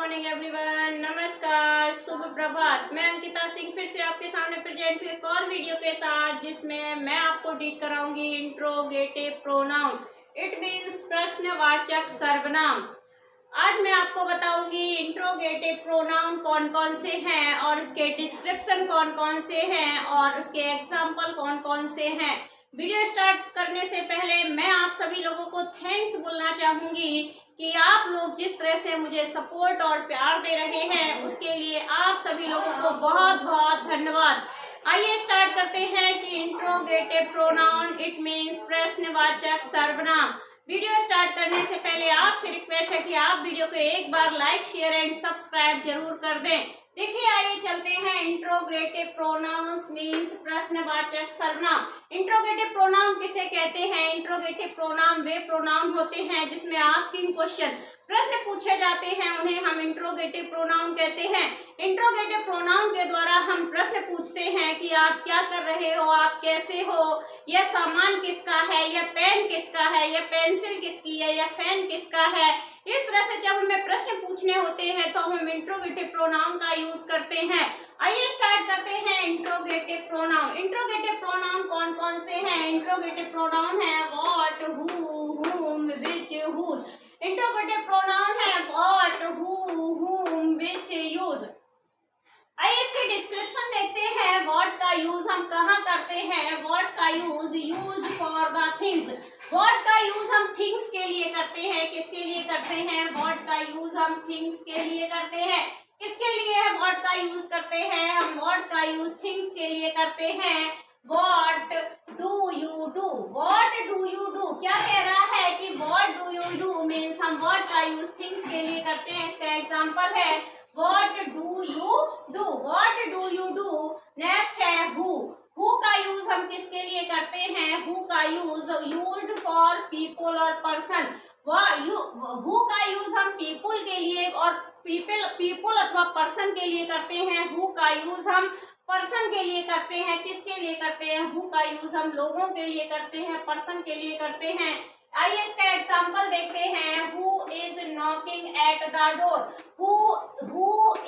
Morning everyone, नमस्कार, शुभ प्रभात। मैं अंकिता सिंह फिर से आपके सामने प्रेजेंट हुई एक और वीडियो के साथ, जिसमें मैं आपको टीच कराऊंगी इंट्रोगेटिव प्रोनाउन। इट मीन्स प्रश्नवाचक सर्वनाम। आज मैं आपको बताऊंगी इंट्रोगेटिव प्रोनाउन कौन कौन से हैं और उसके डिस्क्रिप्शन कौन कौन से हैं और उसके एग्जाम्पल कौन कौन से हैं। वीडियो स्टार्ट करने से पहले मैं आप सभी लोगों को थैंक्स बोलना चाहूंगी कि आप लोग जिस तरह से मुझे सपोर्ट और प्यार दे रहे हैं, उसके लिए आप सभी लोगों को बहुत बहुत धन्यवाद। आइए स्टार्ट करते हैं कि इंट्रोगेटिव प्रोनाउन इट मीन्स प्रश्नवाचक सर्वनाम। वीडियो स्टार्ट करने से पहले आपसे रिक्वेस्ट है कि आप वीडियो को एक बार लाइक, शेयर एंड सब्सक्राइब जरूर कर दें। देखिए, आइए चलते हैं। इंट्रोगेटिव प्रोनाउंस मीन्स प्रश्नवाचक सर्वनाम। इंट्रोगेटिव प्रोनाउन किसे कहते हैं? इंट्रोगेटिव प्रोनाउन वे प्रोनाउन होते हैं जिसमें आस्किंग क्वेश्चन, प्रश्न पूछे जाते हैं, उन्हें हम इंट्रोगेटिव प्रोनाउन कहते हैं। इंट्रोगेटिव प्रोनाउन के द्वारा हम प्रश्न पूछते हैं कि आप क्या कर रहे हो, आप कैसे हो, यह सामान किसका है, यह पेन किसका है, यह पेंसिल किसकी है, यह पेन किसका है। इस तरह से जब हमें प्रश्न पूछने होते हैं तो हम इंट्रोगेटिव प्रोनाउन का यूज करते हैं। आइए स्टार्ट करते हैं इंट्रोगेटिव प्रोनाउन। इंट्रोगेटिव प्रोनाउन कौन कौन से हैं? इंट्रोगेटिव प्रोनाउन है what, who, whom, which, whose। Interrogative pronoun है what, who, whom, which, use। आइए इसके डिस्क्रिप्शन देखते हैं। व्हाट का यूज हम कहाँ करते हैं? व्हाट का use used for the things. What का यूज हम थिंग्स के लिए करते हैं। किसके लिए करते हैं? व्हाट का यूज हम थिंग्स के लिए करते हैं। किसके लिए हम व्हाट का यूज करते हैं? हम व्हाट का यूज थिंग्स के लिए करते हैं। What do you do, what do you do. क्या कह रहा है कि what do you do means हम व्हाट का यूज थिंग्स के लिए करते हैं। इसका एग्जाम्पल है What do you do? What do you do? Next है who। who का यूज हम किसके लिए करते हैं? who का यूज used for people और person। who का यूज हम people के लिए और people अथवा person के लिए करते हैं। who का यूज हम पर्सन के लिए करते हैं। किसके लिए करते हैं? who का यूज हम लोगों के लिए करते हैं, पर्सन के लिए करते हैं। आइए इसका एग्जाम्पल देखते हैं। Who is knocking at the door? Who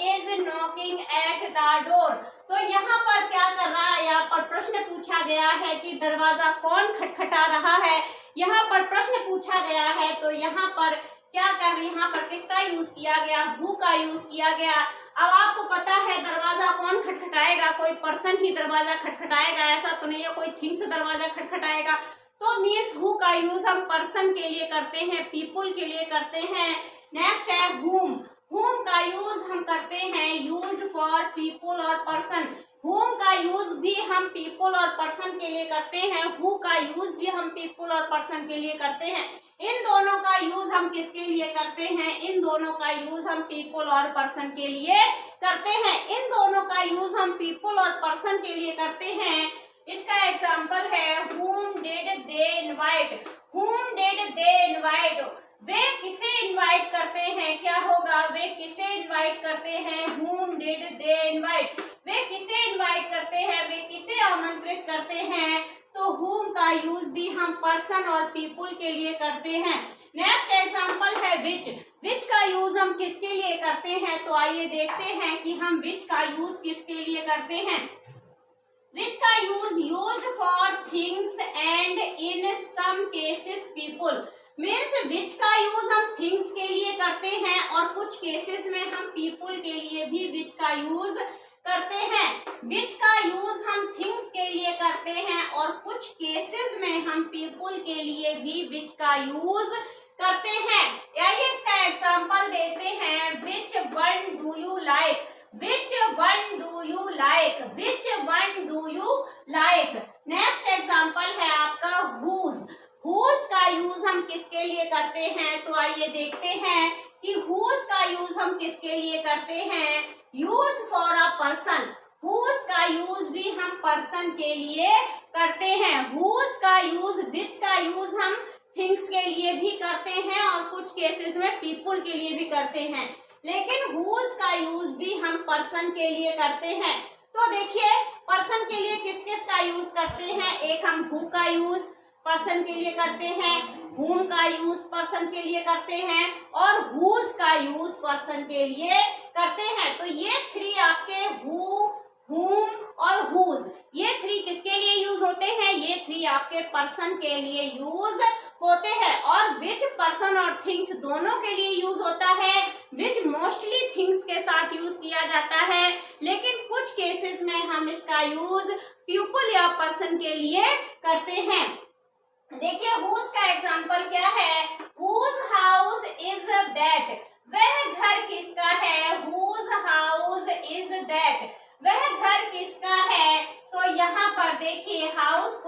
is knocking at the door? तो यहाँ पर क्या कर रहा है? यहाँ पर प्रश्न पूछा गया है कि दरवाजा कौन खटखटा रहा है। यहाँ पर प्रश्न पूछा गया है तो यहाँ पर क्या कर, यहाँ पर किसका यूज किया गया? who का यूज किया गया। अब आपको पता है दरवाजा कौन खटखटाएगा? कोई पर्सन ही दरवाजा खटखटाएगा, ऐसा तो नहीं है कोई थिंग से दरवाजा खटखटाएगा। तो मीन्स हु का यूज हम पर्सन के लिए करते हैं, पीपुल के लिए करते हैं। नेक्स्ट है whom। whom का यूज हम करते हैं यूज्ड फॉर पीपुल और पर्सन। whom का यूज भी हम पीपुल और पर्सन के लिए करते हैं। who का यूज भी हम पीपुल और पर्सन के लिए करते हैं। इन दोनों का यूज हम किसके लिए करते हैं? इन दोनों का यूज हम पीपुल और पर्सन के लिए करते हैं। इन दोनों का यूज हम पीपुल और पर्सन के लिए करते हैं। इसका एग्जाम्पल है whom did they invite। whom did they invite? वे किसे इनवाइट करते हैं? क्या होगा? वे किसे इनवाइट करते हैं? whom did they invite? वे किसे इनवाइट करते हैं? वे किसे आमंत्रित करते हैं? तो whom का यूज भी हम पर्सन और पीपुल के लिए करते हैं। नेक्स्ट एग्जाम्पल है which। which का यूज हम किसके लिए करते हैं? तो आइए देखते हैं कि हम which का यूज किसके लिए करते हैं। which का use used for things and in some cases people। Means which का यूज हम things के लिए करते हैं और कुछ केसेस में हम people के लिए भी which का यूज करते हैं। which का यूज हम things के लिए करते हैं और कुछ केसेस में हम people के लिए भी which का यूज करते हैं। आइए इसका एग्जाम्पल देखते हैं। which one do you like? Which one do you like? Which one do you like? Next example है आपका whose। whose का यूज हम किसके लिए करते हैं? तो आइए देखते हैं कि whose का यूज हम किसके लिए करते हैं। used for a person। whose का यूज भी हम पर्सन के लिए करते हैं। whose का यूज, which का यूज हम थिंग्स के लिए भी करते हैं और कुछ केसेस में पीपुल के लिए भी करते हैं। लेकिन whose का यूज भी हम पर्सन के लिए करते हैं। तो देखिए पर्सन के लिए किस किस का यूज करते हैं। एक हम who का यूज, पर्सन के लिए करते हैं, whom का यूज पर्सन के लिए करते हैं और whose का यूज पर्सन के लिए करते हैं। तो ये थ्री आपके who, whom और whose, ये थ्री किसके लिए यूज होते हैं? ये थ्री आपके पर्सन के लिए यूज होते हैं। और विच पर्सन और थिंग्स दोनों के लिए यूज होता है। विच मोस्टली थिंग्स के साथ यूज किया जाता है, लेकिन कुछ केसेस में हम इसका यूज पीपल या पर्सन के लिए करते हैं। देखिए whose का एग्जाम्पल क्या है? whose house is that, वह घर किसका है? whose house is that, वह घर किसका है? तो यहाँ पर देखिए हाउस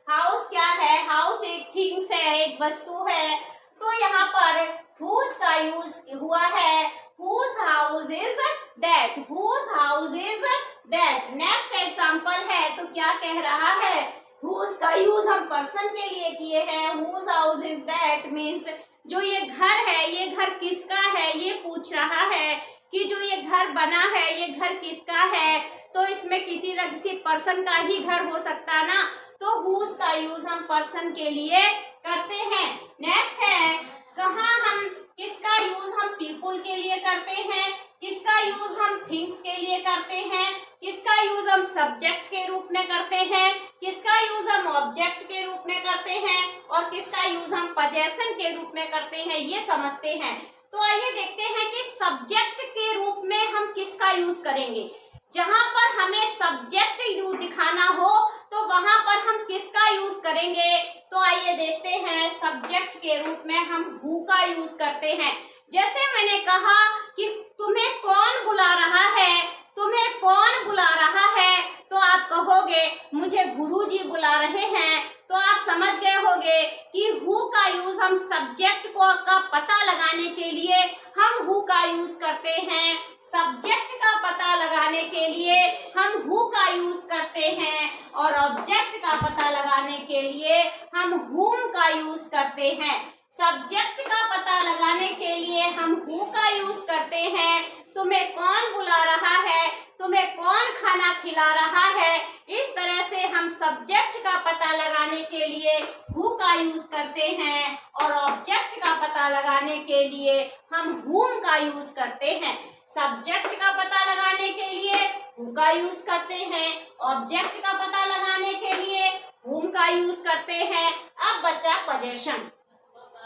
हाउस क्या है? हाउस एक थिंग्स है, एक वस्तु है। तो यहाँ पर whose का यूज हुआ है, whose house is that, whose house is that। Next example है तो क्या कह रहा है? whose का यूज हम पर्सन के लिए किए हैं। whose house is that means जो ये घर है, ये घर किसका है, ये पूछ रहा है कि जो ये घर बना है, ये घर किसका है। तो इसमें किसी न किसी पर्सन का ही घर हो सकता ना, तो whose का यूज हम पर्सन के लिए करते हैं। नेक्स्ट है कहाँ हम किसका यूज हम पीपुल के लिए करते हैं, किसका यूज हम थिंग्स के लिए करते हैं, किसका यूज हम सब्जेक्ट के रूप में करते हैं, किसका यूज हम ऑब्जेक्ट के रूप में करते हैं और किसका यूज हम पजेशन के रूप में करते हैं, ये समझते हैं। तो आइए देखते हैं कि सब्जेक्ट के रूप में हम किसका यूज करेंगे। जहां पर हमें सब्जेक्ट यूज दिखाना हो तो वहां पर हम किसका यूज करेंगे। तो आइए देखते हैं, सब्जेक्ट के रूप में हम हु का यूज करते हैं। जैसे मैंने कहा कि तुम्हें कौन बुला रहा है, तुम्हें कौन बुला रहा है, तो आप कहोगे मुझे गुरुजी बुला रहे हैं। तो आप समझ गए होंगे कि हु का यूज हम सब्जेक्ट को का पता लगाने के लिए हम हु का यूज करते हैं। सब्जेक्ट का पता लगाने के लिए हम हु का यूज करते हैं और ऑब्जेक्ट का पता लगाने के लिए हम whom का यूज करते हैं। सब्जेक्ट का पता लगाने के लिए हम हु का यूज करते हैं। तुम्हें कौन बुला रहा है, तुम्हें कौन खाना खिला रहा है, इस तरह से हम सब्जेक्ट का पता लगाने के लिए हु का यूज करते हैं और ऑब्जेक्ट का पता लगाने के लिए हम whom का यूज करते हैं। सब्जेक्ट का पता लगाने के लिए हु का यूज करते हैं, ऑब्जेक्ट का पता लगाने के लिए whom का यूज करते हैं। अब बचा पजेशन।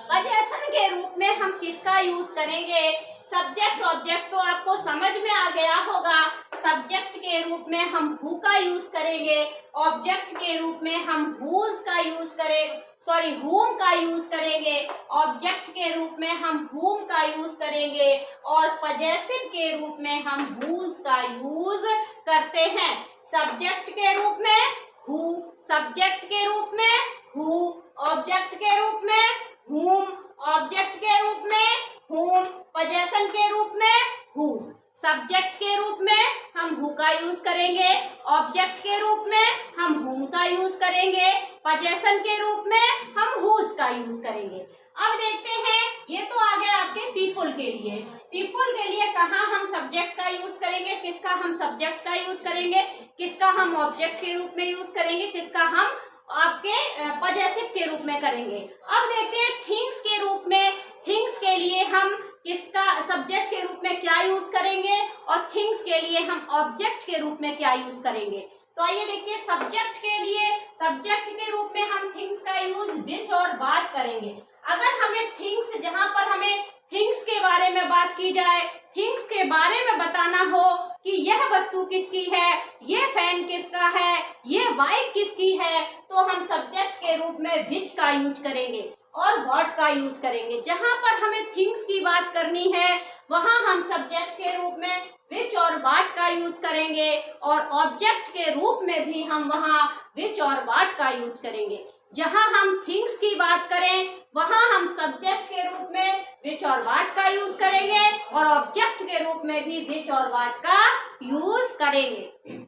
पजेशन के रूप में हम किसका यूज करेंगे। सब्जेक्ट ऑब्जेक्ट तो आपको समझ में आ गया होगा। सब्जेक्ट के रूप में हम हु का यूज करेंगे, ऑब्जेक्ट के रूप में हम whose का यूज करेंगे, whom का यूज करेंगे, ऑब्जेक्ट के रूप में हम whom का यूज करेंगे और पजेसिव के रूप में हम whose का यूज करते हैं। सब्जेक्ट के रूप में who, सब्जेक्ट के रूप में who, ऑब्जेक्ट के रूप में whom, ऑब्जेक्ट के रूप में whom, पजेशन के रूप में whose। सब्जेक्ट के रूप में हम हु का यूज करेंगे, ऑब्जेक्ट के रूप में हम whom का यूज करेंगे, पजेशन के रूप में हम whose का यूज करेंगे। अब देखते हैं, ये तो आ गया आपके पीपल के लिए। पीपल के लिए कहाँ हम सब्जेक्ट का यूज करेंगे, किसका हम सब्जेक्ट का यूज करेंगे, किसका हम ऑब्जेक्ट के रूप में यूज करेंगे, किसका हम आपके पजेसिव के रूप में करेंगे। अब देखते हैं थिंग्स के रूप में। थिंग्स के लिए हम किसका सब्जेक्ट के रूप में क्या यूज करेंगे और थिंग्स के लिए हम ऑब्जेक्ट के रूप में क्या यूज करेंगे। तो आइए देखिए, सब्जेक्ट के लिए सब्जेक्ट के रूप में हम थिंग्स का यूज विच और व्हाट करेंगे। अगर हमें थिंग्स, जहां पर हमें थिंग्स के बारे में बात की जाए, थिंग्स के बारे में बताना हो कि यह वस्तु किसकी है, ये फैन किसका है, ये बाइक किसकी है, तो हम सब्जेक्ट के रूप में विच का यूज करेंगे और व्हाट का यूज करेंगे। जहां पर हमें थिंग्स की बात करनी है वहां हम सब्जेक्ट के रूप में विच और व्हाट का यूज करेंगे और ऑब्जेक्ट के रूप में भी हम वहां विच और व्हाट का यूज करेंगे। जहां हम थिंग्स की बात करें वहां हम सब्जेक्ट के रूप में विच और व्हाट का यूज करेंगे और ऑब्जेक्ट के रूप में भी विच और व्हाट का यूज करेंगे।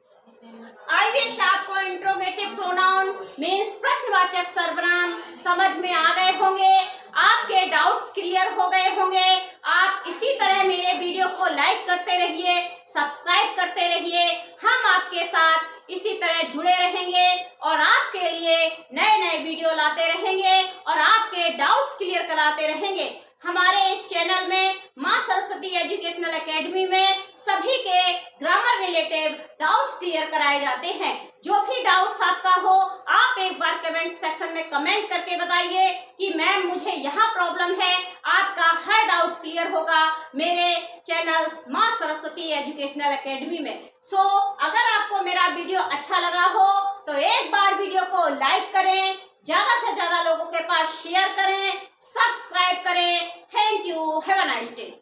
आई विश आपको इंट्रोगेटिव प्रोनाउन मीन्स प्रश्नवाचक सर्वनाम समझ में आ गए होंगे, आपके डाउट्स क्लियर हो गए होंगे। आप इसी तरह मेरे वीडियो को लाइक करते रहिए, सब्सक्राइब करते रहिए। हम आपके साथ इसी तरह जुड़े रहेंगे और आपके लिए नए नए वीडियो लाते सभी के ग्रामर रिलेटेड डाउट्स क्लियर कराए जाते हैं। जो भी डाउट्स आपका हो आप एक बार कमेंट सेक्शन में कमेंट करके बताइए कि मैम मुझे यहाँ प्रॉब्लम है। आपका हर डाउट क्लियर होगा मेरे चैनल माँ सरस्वती एजुकेशनल एकेडमी में। सो अगर आपको मेरा वीडियो अच्छा लगा हो तो एक बार वीडियो को लाइक करें, ज्यादा से ज्यादा लोगों के पास शेयर करें, सब्सक्राइब करें। Thank you, have a nice day.